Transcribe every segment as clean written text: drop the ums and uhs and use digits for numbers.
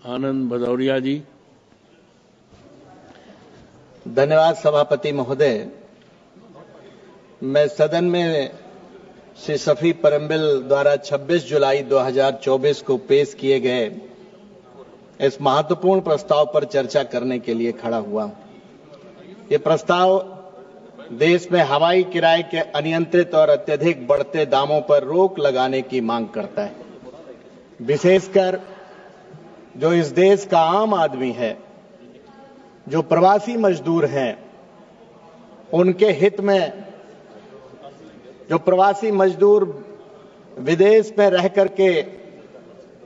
आनंद भदौरिया जी। धन्यवाद सभापति महोदय। मैं सदन में श्री शफी परम्बिल द्वारा 26 जुलाई 2024 को पेश किए गए इस महत्वपूर्ण प्रस्ताव पर चर्चा करने के लिए खड़ा हुआ। ये प्रस्ताव देश में हवाई किराए के अनियंत्रित और अत्यधिक बढ़ते दामों पर रोक लगाने की मांग करता है। विशेषकर जो इस देश का आम आदमी है, जो प्रवासी मजदूर हैं, उनके हित में जो प्रवासी मजदूर विदेश में रह करके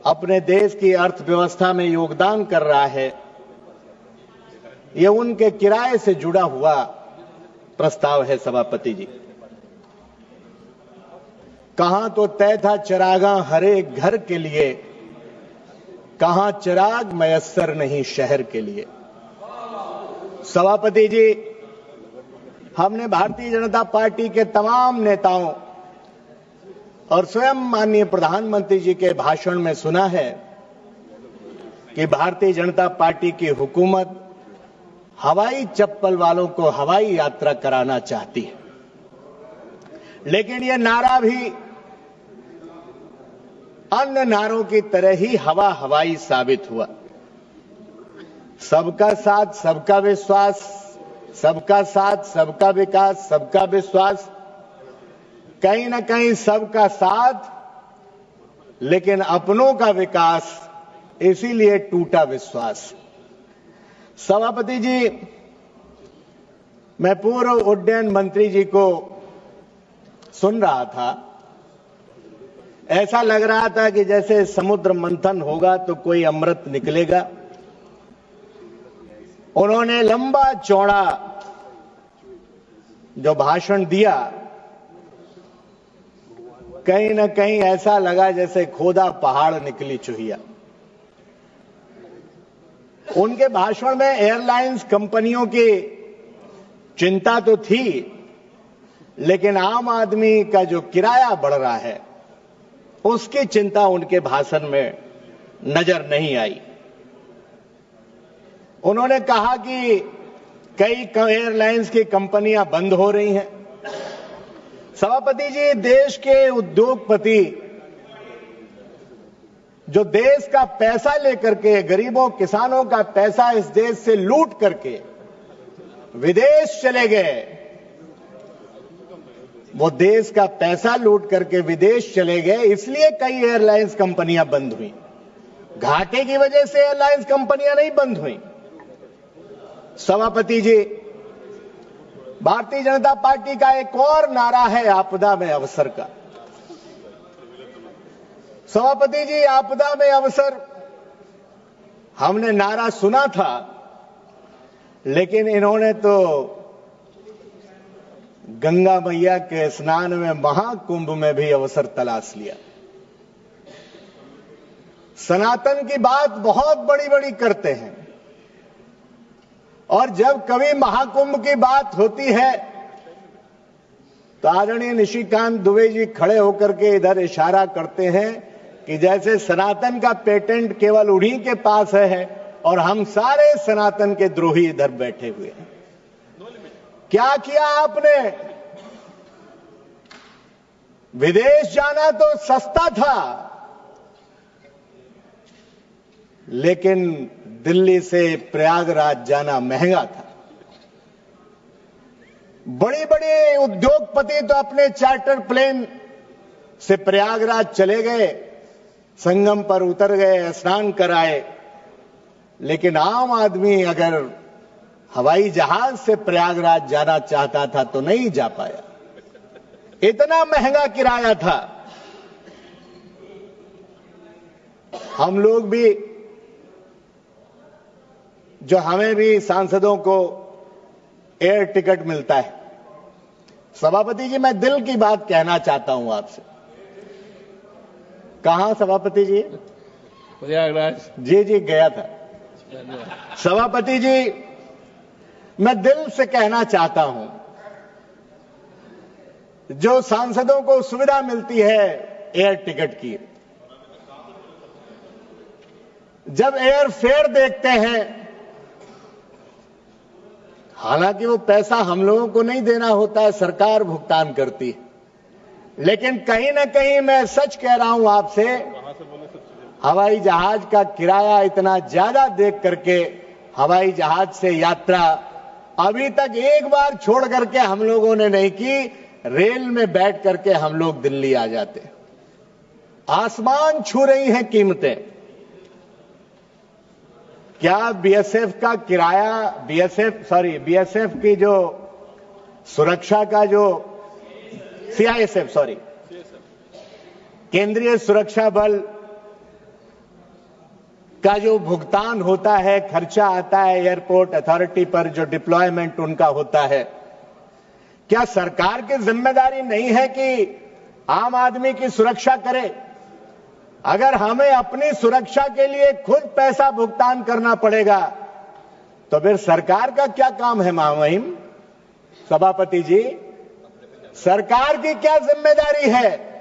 अपने देश की अर्थव्यवस्था में योगदान कर रहा है, ये उनके किराए से जुड़ा हुआ प्रस्ताव है। सभापति जी, कहां तो तय था चरागां हर एक घर के लिए, कहां चिराग मयस्सर नहीं शहर के लिए। सभापति जी, हमने भारतीय जनता पार्टी के तमाम नेताओं और स्वयं माननीय प्रधानमंत्री जी के भाषण में सुना है कि भारतीय जनता पार्टी की हुकूमत हवाई चप्पल वालों को हवाई यात्रा कराना चाहती है, लेकिन यह नारा भी अन्य नारों की तरह ही हवाई साबित हुआ। सबका साथ सबका विश्वास, सबका साथ सबका विकास, सबका विश्वास, कहीं ना कहीं सबका साथ लेकिन अपनों का विकास, इसीलिए टूटा विश्वास। सभापति जी, मैं पूर्व उड्डयन मंत्री जी को सुन रहा था, ऐसा लग रहा था कि जैसे समुद्र मंथन होगा तो कोई अमृत निकलेगा। उन्होंने लंबा चौड़ा जो भाषण दिया, कहीं ना कहीं ऐसा लगा जैसे खोदा पहाड़ निकली चुहिया। उनके भाषण में एयरलाइंस कंपनियों की चिंता तो थी, लेकिन आम आदमी का जो किराया बढ़ रहा है उसकी चिंता उनके भाषण में नजर नहीं आई। उन्होंने कहा कि कई एयरलाइंस की कंपनियां बंद हो रही हैं। सभापति जी, देश के उद्योगपति जो देश का पैसा लेकर के, गरीबों किसानों का पैसा इस देश से लूट करके विदेश चले गए, वो देश का पैसा लूट करके विदेश चले गए, इसलिए कई एयरलाइंस कंपनियां बंद हुई। घाटे की वजह से एयरलाइंस कंपनियां नहीं बंद हुई। सभापति जी, भारतीय जनता पार्टी का एक और नारा है आपदा में अवसर का। सभापति जी, आपदा में अवसर हमने नारा सुना था, लेकिन इन्होंने तो गंगा मैया के स्नान में, महाकुंभ में भी अवसर तलाश लिया। सनातन की बात बहुत बड़ी बड़ी करते हैं, और जब कभी महाकुंभ की बात होती है तो आदरणीय निशिकांत दुबे जी खड़े होकर के इधर इशारा करते हैं कि जैसे सनातन का पेटेंट केवल उन्हीं के पास है और हम सारे सनातन के द्रोही इधर बैठे हुए हैं। क्या किया आपने? विदेश जाना तो सस्ता था, लेकिन दिल्ली से प्रयागराज जाना महंगा था। बड़े बड़े उद्योगपति तो अपने चार्टर प्लेन से प्रयागराज चले गए, संगम पर उतर गए, स्नान कराए, लेकिन आम आदमी अगर हवाई जहाज से प्रयागराज जाना चाहता था तो नहीं जा पाया, इतना महंगा किराया था। हम लोग भी, जो हमें भी सांसदों को एयर टिकट मिलता है, सभापति जी मैं दिल की बात कहना चाहता हूं आपसे। कहां सभापति जी? प्रयागराज। जी जी गया था। सभापति जी, मैं दिल से कहना चाहता हूं, जो सांसदों को सुविधा मिलती है एयर टिकट की, जब एयर फेयर देखते हैं, हालांकि वो पैसा हम लोगों को नहीं देना होता है, सरकार भुगतान करती है, लेकिन कहीं ना कहीं मैं सच कह रहा हूं आपसे, हवाई जहाज का किराया इतना ज्यादा देख करके हवाई जहाज से यात्रा अभी तक एक बार छोड़ करके हम लोगों ने नहीं की। रेल में बैठ करके हम लोग दिल्ली आ जाते। आसमान छू रही हैं कीमतें। क्या बीएसएफ का किराया, बीएसएफ की जो सुरक्षा का जो सीआईएसएफ केंद्रीय सुरक्षा बल का जो भुगतान होता है, खर्चा आता है एयरपोर्ट अथॉरिटी पर, जो डिप्लॉयमेंट उनका होता है, क्या सरकार की जिम्मेदारी नहीं है कि आम आदमी की सुरक्षा करे? अगर हमें अपनी सुरक्षा के लिए खुद पैसा भुगतान करना पड़ेगा तो फिर सरकार का क्या काम है? महामहिम सभापति जी, सरकार की क्या जिम्मेदारी है?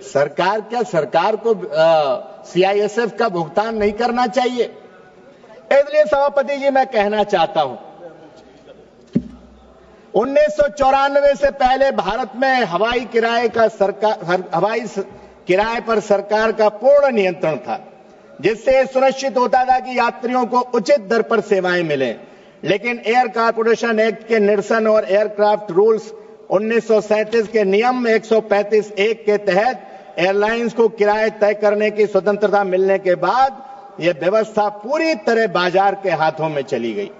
सरकार को सीआईएसएफ का भुगतान नहीं करना चाहिए? इसलिए सभापति जी मैं कहना चाहता हूं, 1994 से पहले भारत में हवाई किराए पर सरकार का पूर्ण नियंत्रण था, जिससे सुनिश्चित होता था कि यात्रियों को उचित दर पर सेवाएं मिलें। लेकिन एयर कॉर्पोरेशन एक्ट के निरसन और एयरक्राफ्ट रूल्स 1937 के नियम 135(1) के तहत एयरलाइंस को किराए तय करने की स्वतंत्रता मिलने के बाद यह व्यवस्था पूरी तरह बाजार के हाथों में चली गई।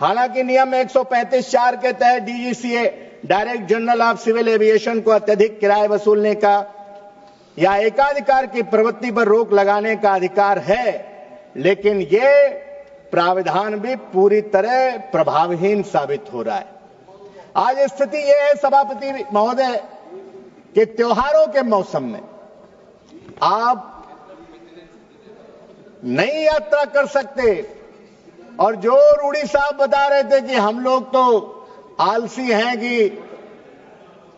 हालांकि नियम 135(4) के तहत DGCA director general of civil aviation को अत्यधिक किराए वसूलने का या एकाधिकार की प्रवृत्ति पर रोक लगाने का अधिकार है, लेकिन यह प्रावधान भी पूरी तरह प्रभावहीन साबित हो रहा है। आज स्थिति यह है सभापति महोदय कि त्योहारों के मौसम में आप नई यात्रा कर सकते, और जो रूडी साहब बता रहे थे कि हम लोग तो आलसी हैं कि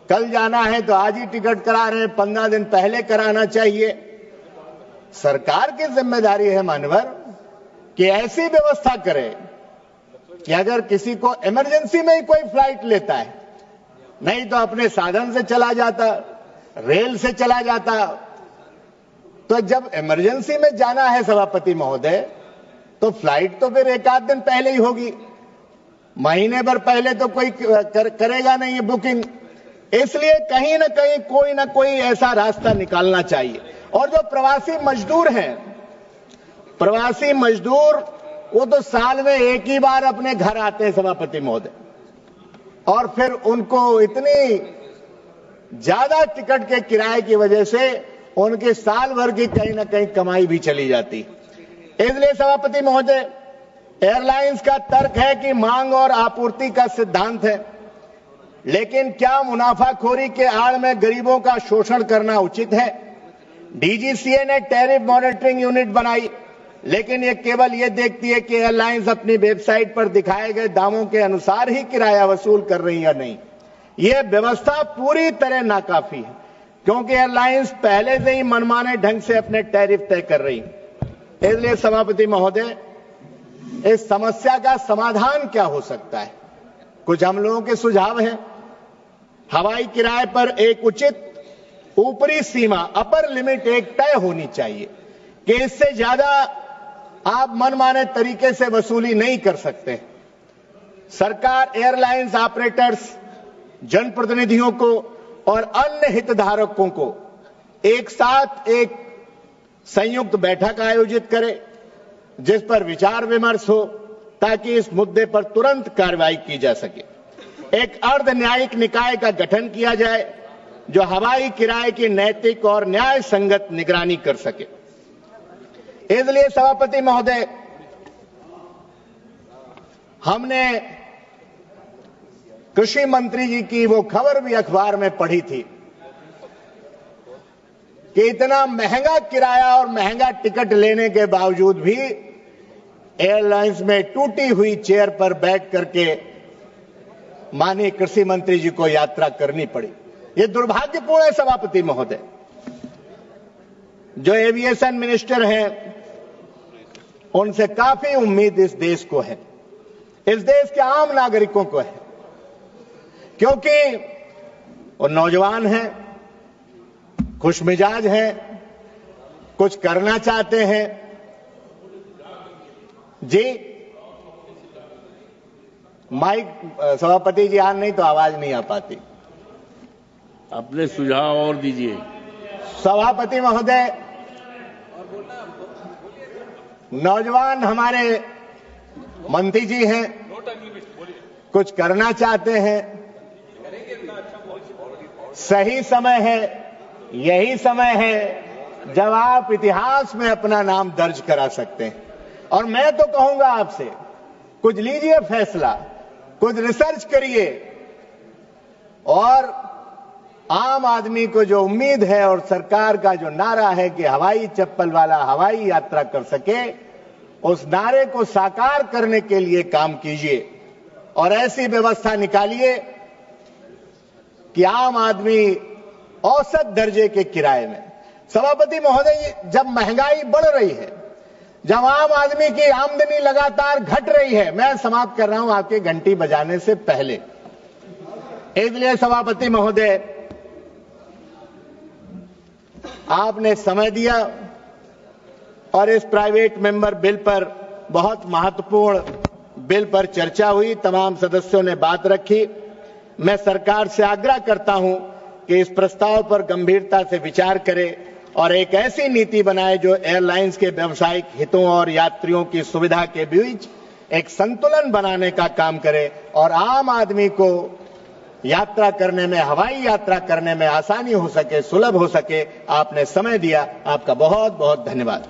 कल जाना है तो आज ही टिकट करा रहे हैं, 15 दिन पहले कराना चाहिए। सरकार की जिम्मेदारी है मानवर कि ऐसी व्यवस्था करे कि अगर किसी को इमरजेंसी में ही कोई फ्लाइट लेता है, नहीं तो अपने साधन से चला जाता, रेल से चला जाता, तो जब इमरजेंसी में जाना है सभापति महोदय तो फ्लाइट तो फिर एक आध दिन पहले ही होगी, महीने भर पहले तो कोई करेगा नहीं है बुकिंग। इसलिए कहीं ना कोई ऐसा रास्ता निकालना चाहिए। और जो प्रवासी मजदूर हैं, प्रवासी मजदूर वो तो साल में एक ही बार अपने घर आते हैं सभापति महोदय, और फिर उनको इतनी ज्यादा टिकट के किराए की वजह से उनके साल भर की कहीं ना कहीं कमाई भी चली जाती। इसलिए सभापति महोदय, एयरलाइंस का तर्क है कि मांग और आपूर्ति का सिद्धांत है, लेकिन क्या मुनाफाखोरी के आड़ में गरीबों का शोषण करना उचित है? डीजीसीए ने टैरिफ मॉनिटरिंग यूनिट बनाई, लेकिन ये केवल ये देखती है कि एयरलाइंस अपनी वेबसाइट पर दिखाए गए दामों के अनुसार ही किराया वसूल कर रही है या नहीं। यह व्यवस्था पूरी तरह नाकाफी है, क्योंकि एयरलाइंस पहले से ही मनमाने ढंग से अपने टैरिफ तय कर रही है। इसलिए सभापति महोदय, इस समस्या का समाधान क्या हो सकता है? कुछ हम लोगों के सुझाव हैं। हवाई किराए पर एक उचित ऊपरी सीमा, अपर लिमिट एक तय होनी चाहिए कि इससे ज्यादा आप मनमाने तरीके से वसूली नहीं कर सकते। सरकार एयरलाइंस ऑपरेटर्स, जनप्रतिनिधियों को और अन्य हितधारकों को एक साथ एक संयुक्त बैठक आयोजित करे, जिस पर विचार विमर्श हो, ताकि इस मुद्दे पर तुरंत कार्रवाई की जा सके। एक अर्ध न्यायिक निकाय का गठन किया जाए जो हवाई किराए की नैतिक और न्याय संगत निगरानी कर सके। इसलिए सभापति महोदय, हमने कृषि मंत्री जी की वो खबर भी अखबार में पढ़ी थी कि इतना महंगा किराया और महंगा टिकट लेने के बावजूद भी एयरलाइंस में टूटी हुई चेयर पर बैठ करके माननीय कृषि मंत्री जी को यात्रा करनी पड़ी। यह दुर्भाग्यपूर्ण है सभापति महोदय। जो एविएशन मिनिस्टर हैं उनसे काफी उम्मीद इस देश को है, इस देश के आम नागरिकों को है, क्योंकि वो नौजवान हैं, खुशमिजाज हैं, कुछ करना चाहते हैं। जी माइक सभापति जी ऑन नहीं तो आवाज नहीं आ पाती। अपने सुझाव और दीजिए। सभापति महोदय, नौजवान हमारे मंत्री जी हैं, कुछ करना चाहते हैं, सही समय है, यही समय है जब आप इतिहास में अपना नाम दर्ज करा सकते हैं। और मैं तो कहूंगा आपसे, कुछ लीजिए फैसला, कुछ रिसर्च करिए और आम आदमी को जो उम्मीद है और सरकार का जो नारा है कि हवाई चप्पल वाला हवाई यात्रा कर सके, उस नारे को साकार करने के लिए काम कीजिए और ऐसी व्यवस्था निकालिए कि आम आदमी औसत दर्जे के किराए में। सभापति महोदय, जब महंगाई बढ़ रही है, जब आम आदमी की आमदनी लगातार घट रही है, मैं समाप्त कर रहा हूं आपके घंटी बजाने से पहले, इसलिए सभापति महोदय आपने समय दिया और इस प्राइवेट मेंबर बिल पर, बहुत महत्वपूर्ण बिल पर चर्चा हुई, तमाम सदस्यों ने बात रखी। मैं सरकार से आग्रह करता हूं कि इस प्रस्ताव पर गंभीरता से विचार करे और एक ऐसी नीति बनाए जो एयरलाइंस के व्यावसायिक हितों और यात्रियों की सुविधा के बीच एक संतुलन बनाने का काम करे और आम आदमी को यात्रा करने में, हवाई यात्रा करने में आसानी हो सके, सुलभ हो सके। आपने समय दिया, आपका बहुत बहुत धन्यवाद।